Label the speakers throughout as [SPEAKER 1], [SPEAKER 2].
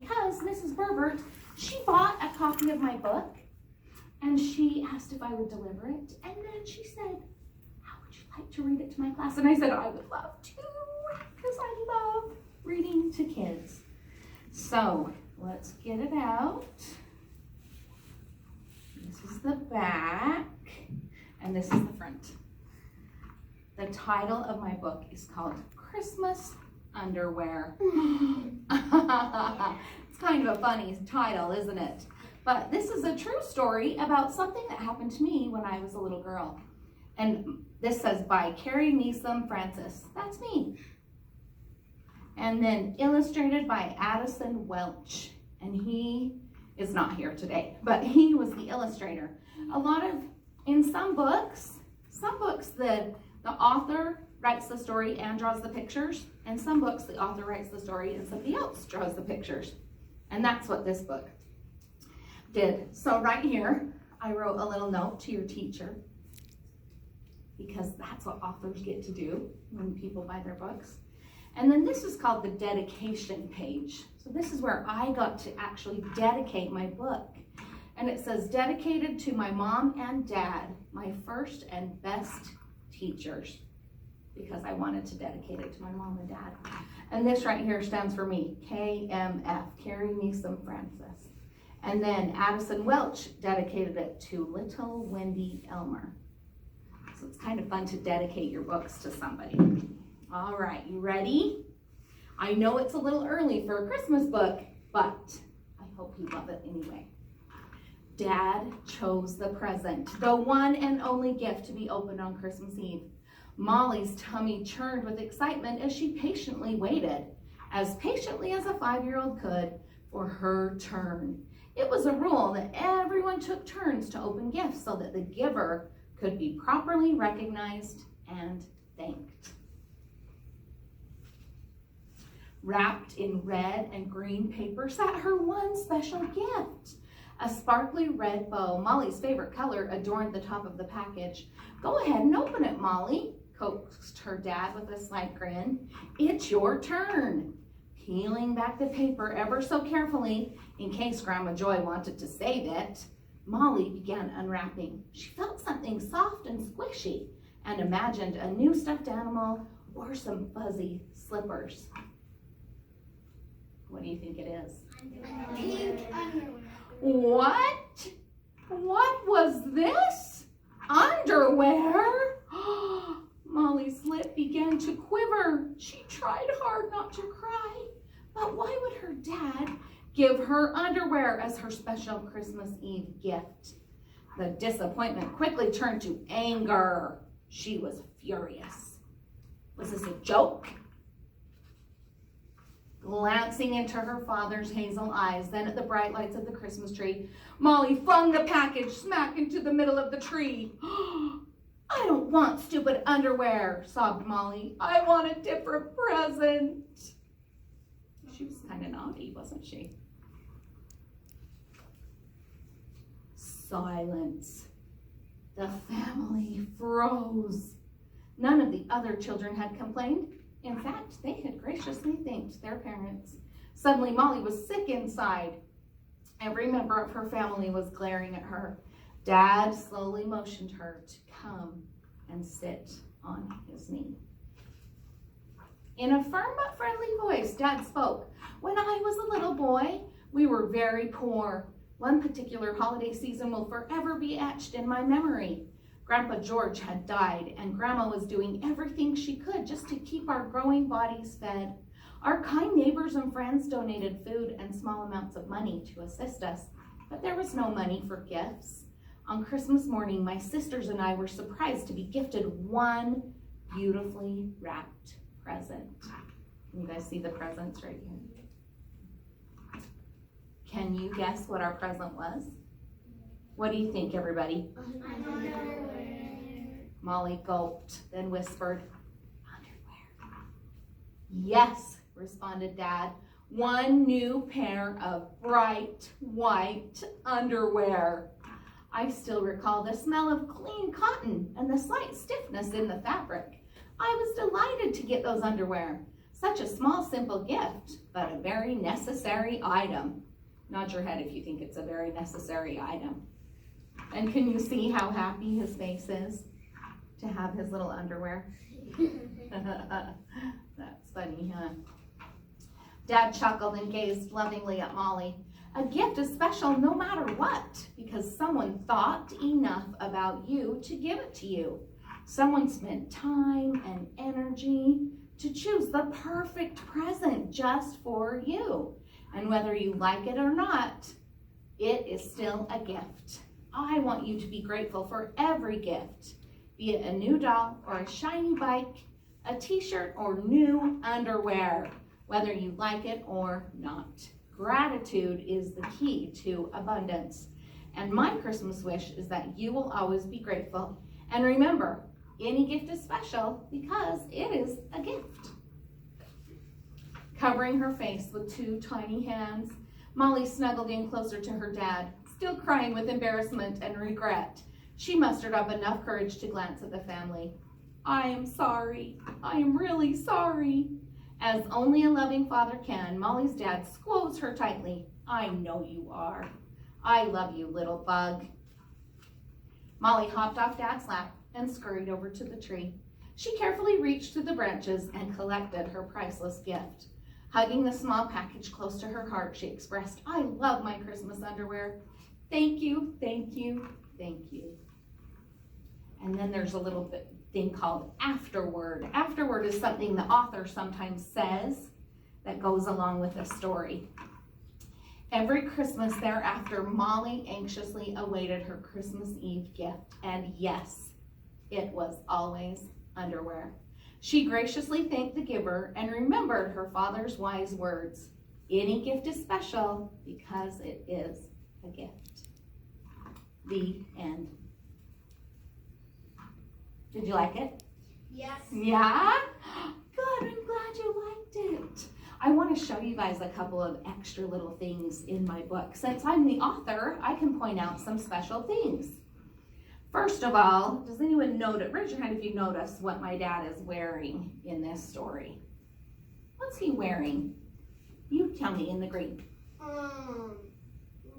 [SPEAKER 1] because Mrs. Berbert, she bought a copy of my book and she asked if I would deliver it. And then she said, how would you like to read it to my class? And I said, I would love to, because I love reading to kids. So let's get it out. This is the back, and this is the front. The title of my book is called Christmas Underwear. It's kind of a funny title, isn't it? But this is a true story about something that happened to me when I was a little girl. And this says by Carrie Neeson Francis. That's me. And then illustrated by Addison Welch. And he is not here today, but he was the illustrator. In some books, the author writes the story and draws the pictures. And some books, the author writes the story and somebody else draws the pictures. And that's what this book did. So right here, I wrote a little note to your teacher, because that's what authors get to do when people buy their books. And then this is called the dedication page. So this is where I got to actually dedicate my book. And it says, dedicated to my mom and dad, my first and best teachers, because I wanted to dedicate it to my mom and dad. And this right here stands for me, KMF, Carrie Neeson Francis. And then Addison Welch dedicated it to little Wendy Elmer. So it's kind of fun to dedicate your books to somebody. All right, you ready? I know it's a little early for a Christmas book, but I hope you love it anyway. Dad chose the present, the one and only gift to be opened on Christmas Eve. Molly's tummy churned with excitement as she patiently waited, as patiently as a 5-year-old could, for her turn. It was a rule that everyone took turns to open gifts so that the giver could be properly recognized and thanked. Wrapped in red and green paper sat her one special gift. A sparkly red bow, Molly's favorite color, adorned the top of the package. Go ahead and open it, Molly, coaxed her dad with a slight grin. It's your turn. Peeling back the paper ever so carefully, in case Grandma Joy wanted to save it, Molly began unwrapping. She felt something soft and squishy and imagined a new stuffed animal or some fuzzy slippers. What do you think it is?
[SPEAKER 2] Pink underwear.
[SPEAKER 1] What? What was this? Underwear? Molly's lip began to quiver. She tried hard not to cry. But why would her dad give her underwear as her special Christmas Eve gift? The disappointment quickly turned to anger. She was furious. Was this a joke? Glancing into her father's hazel eyes, then at the bright lights of the Christmas tree, Molly flung the package smack into the middle of the tree. I don't want stupid underwear, sobbed Molly. I want a different present. She was kind of naughty, wasn't she? Silence. The family froze. None of the other children had complained. In fact, they had graciously thanked their parents. Suddenly, Molly was sick inside. Every member of her family was glaring at her. Dad slowly motioned her to come and sit on his knee. In a firm but friendly voice, Dad spoke. When I was a little boy, we were very poor. One particular holiday season will forever be etched in my memory. Grandpa George had died, and Grandma was doing everything she could just to keep our growing bodies fed. Our kind neighbors and friends donated food and small amounts of money to assist us, but there was no money for gifts. On Christmas morning, my sisters and I were surprised to be gifted one beautifully wrapped present. Can you guys see the presents right here? Can you guess what our present was? What do you think, everybody?
[SPEAKER 2] Underwear.
[SPEAKER 1] Molly gulped, then whispered, underwear. Yes, responded Dad. One new pair of bright white underwear. I still recall the smell of clean cotton and the slight stiffness in the fabric. I was delighted to get those underwear. Such a small, simple gift, but a very necessary item. Nod your head if you think it's a very necessary item. And can you see how happy his face is to have his little underwear? That's funny, huh? Dad chuckled and gazed lovingly at Molly. A gift is special no matter what, because someone thought enough about you to give it to you. Someone spent time and energy to choose the perfect present just for you. And whether you like it or not, it is still a gift. I want you to be grateful for every gift, be it a new doll or a shiny bike, a t-shirt or new underwear, whether you like it or not. Gratitude is the key to abundance. And my Christmas wish is that you will always be grateful. And remember, any gift is special because it is a gift. Covering her face with two tiny hands, Molly snuggled in closer to her dad, still crying with embarrassment and regret. She mustered up enough courage to glance at the family. I am sorry. I am really sorry. As only a loving father can, Molly's dad squoze her tightly. I know you are. I love you, little bug. Molly hopped off Dad's lap and scurried over to the tree. She carefully reached through the branches and collected her priceless gift. Hugging the small package close to her heart, she expressed, I love my Christmas underwear. Thank you, thank you, thank you. And then there's a little thing called afterword. Afterword is something the author sometimes says that goes along with the story. Every Christmas thereafter, Molly anxiously awaited her Christmas Eve gift, and yes, it was always underwear. She graciously thanked the giver and remembered her father's wise words. Any gift is special because it is a gift. The end. Did you like it?
[SPEAKER 2] Yes.
[SPEAKER 1] Yeah? Good, I'm glad you liked it. I want to show you guys a couple of extra little things in my book. Since I'm the author, I can point out some special things. First of all, does anyone notice, raise your hand if you notice what my dad is wearing in this story. What's he wearing? You tell me in the green.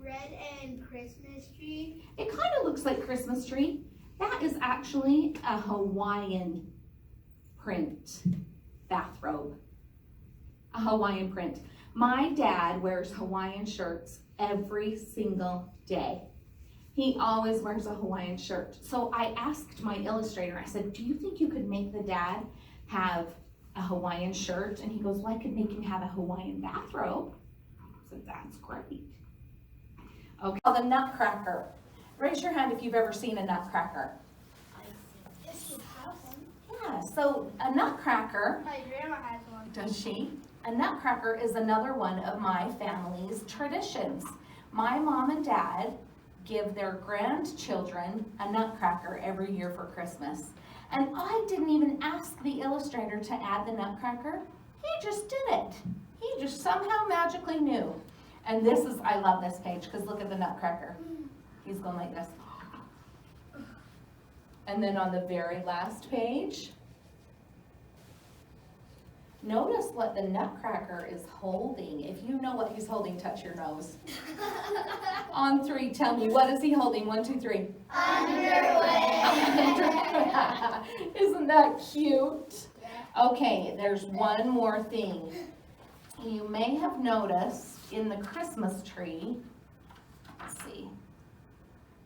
[SPEAKER 2] Red and Christmas tree.
[SPEAKER 1] It kind of looks like Christmas tree. That is actually a Hawaiian print bathrobe. A Hawaiian print. My dad wears Hawaiian shirts every single day. He always wears a Hawaiian shirt. So I asked my illustrator, I said, do you think you could make the dad have a Hawaiian shirt? And he goes, well, I could make him have a Hawaiian bathrobe. I said, that's great. Okay, the Nutcracker. Raise your hand if you've ever seen a Nutcracker. Yeah, so a Nutcracker.
[SPEAKER 2] My grandma has one.
[SPEAKER 1] Does she? A Nutcracker is another one of my family's traditions. My mom and dad give their grandchildren a Nutcracker every year for Christmas. And I didn't even ask the illustrator to add the Nutcracker. He just did it. He just somehow magically knew. And this is, I love this page because look at the Nutcracker. He's going like this. And then on the very last page, notice what the Nutcracker is holding. If you know what he's holding, touch your nose. On 3, tell me, what is he holding? 1, 2, 3.
[SPEAKER 2] Underwear.
[SPEAKER 1] Isn't that cute? Okay, there's one more thing. You may have noticed in the Christmas tree, let's see.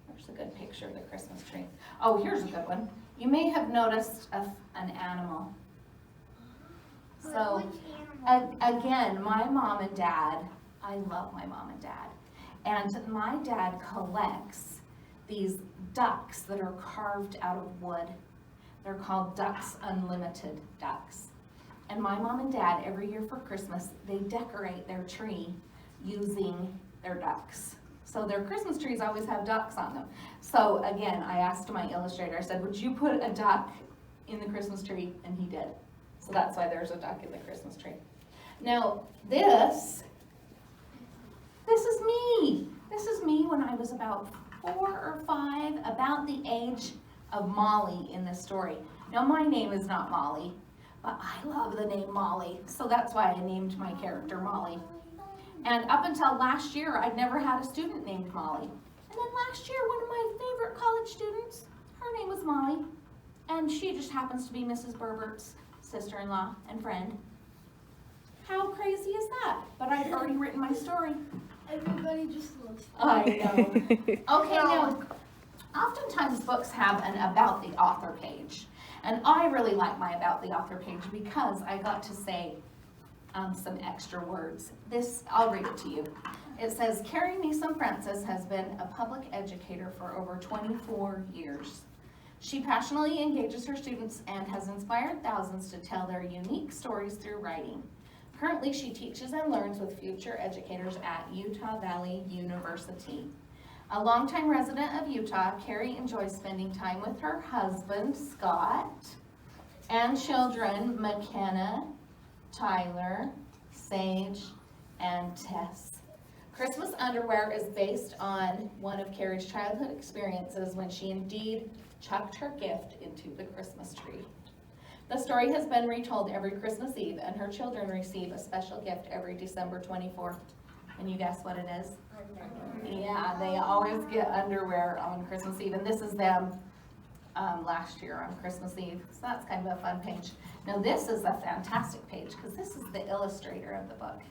[SPEAKER 1] There's a good picture of the Christmas tree. Oh, here's a good one. You may have noticed an animal. So, again, my mom and dad, I love my mom and dad. And my dad collects these ducks that are carved out of wood. They're called Ducks Unlimited ducks. And my mom and dad, every year for Christmas, they decorate their tree using their ducks. So their Christmas trees always have ducks on them. So again, I asked my illustrator, I said, would you put a duck in the Christmas tree? And he did. So that's why there's a duck in the Christmas tree. Now this is me. This is me when I was about 4 or 5, about the age of Molly in this story. Now my name is not Molly, but I love the name Molly, so that's why I named my character Molly. And up until last year, I'd never had a student named Molly. And then last year, one of my favorite college students, her name was Molly, and she just happens to be Mrs. Berbert's sister-in-law and friend. How crazy is that? But I'd already written my story.
[SPEAKER 2] Everybody just looks.
[SPEAKER 1] I know. Okay, now, oftentimes books have an About the Author page. And I really like my About the Author page because I got to say some extra words. I'll read it to you. It says, Carrie Neeson Francis has been a public educator for over 24 years. She passionately engages her students and has inspired thousands to tell their unique stories through writing. Currently, she teaches and learns with future educators at Utah Valley University. A longtime resident of Utah, Carrie enjoys spending time with her husband, Scott, and children, McKenna, Tyler, Sage, and Tess. Christmas Underwear is based on one of Carrie's childhood experiences when she indeed chucked her gift into the Christmas tree. The story has been retold every Christmas Eve, and her children receive a special gift every December 24th. Can you guess what it is? Yeah, they always get underwear on Christmas Eve, and this is them last year on Christmas Eve, so that's kind of a fun page. Now this is a fantastic page because this is the illustrator of the book.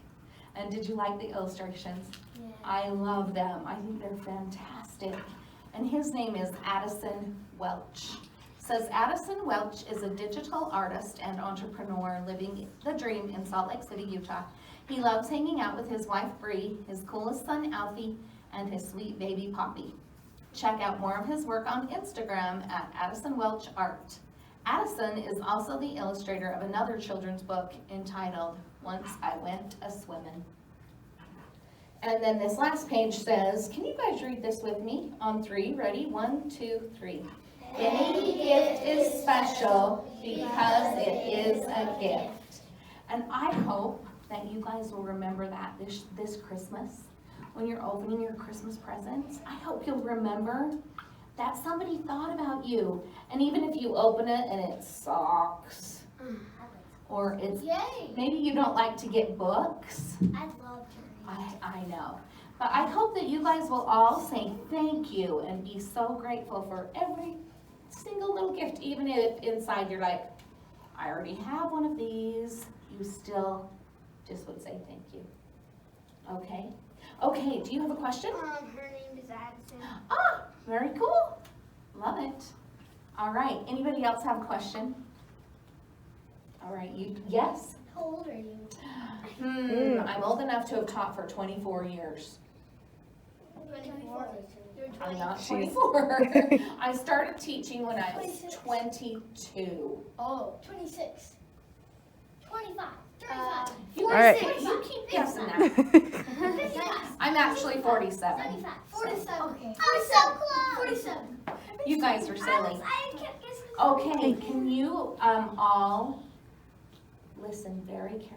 [SPEAKER 1] And did you like the illustrations?
[SPEAKER 2] Yeah.
[SPEAKER 1] I love them. I think they're fantastic. And his name is Addison Welch. It says Addison Welch is a digital artist and entrepreneur living the dream in Salt Lake City, Utah. He loves hanging out with his wife Bree, his coolest son Alfie, and his sweet baby Poppy. Check out more of his work on Instagram at Addison Welch Art. Addison is also the illustrator of another children's book entitled Once I Went A-Swimmin'. And then this last page says, can you guys read this with me on 3? Ready? 1, 2, 3. Any gift is special because it is a gift. And I hope that you guys will remember that this Christmas, when you're opening your Christmas presents. I hope you'll remember that somebody thought about you. And even if you open it and it sucks, or it's,
[SPEAKER 2] Yay!
[SPEAKER 1] maybe you don't like to get books.
[SPEAKER 2] I love to
[SPEAKER 1] I know. But I hope that you guys will all say thank you and be so grateful for every single little gift, even if inside you're like, I already have one of these, you still just would say thank you. Okay? Okay, do you have a question?
[SPEAKER 2] Her name is Addison.
[SPEAKER 1] Ah, very cool. Love it. All right, anybody else have a question? All right, yes?
[SPEAKER 2] How old are you?
[SPEAKER 1] I'm old enough to have taught for 24 years.
[SPEAKER 2] 24. You're
[SPEAKER 1] I'm
[SPEAKER 2] 20.
[SPEAKER 1] not 24. I started teaching when I was 22.
[SPEAKER 2] Oh, 26. 25. 35.
[SPEAKER 1] You
[SPEAKER 3] All right.
[SPEAKER 1] guys say, you keep guessing that.
[SPEAKER 2] 55.
[SPEAKER 1] I'm actually 47.
[SPEAKER 2] 75. 47. Okay.
[SPEAKER 1] I'm
[SPEAKER 2] so close. 47.
[SPEAKER 1] You guys are silly.
[SPEAKER 2] I kept guessing.
[SPEAKER 1] Okay, can you all listen very carefully?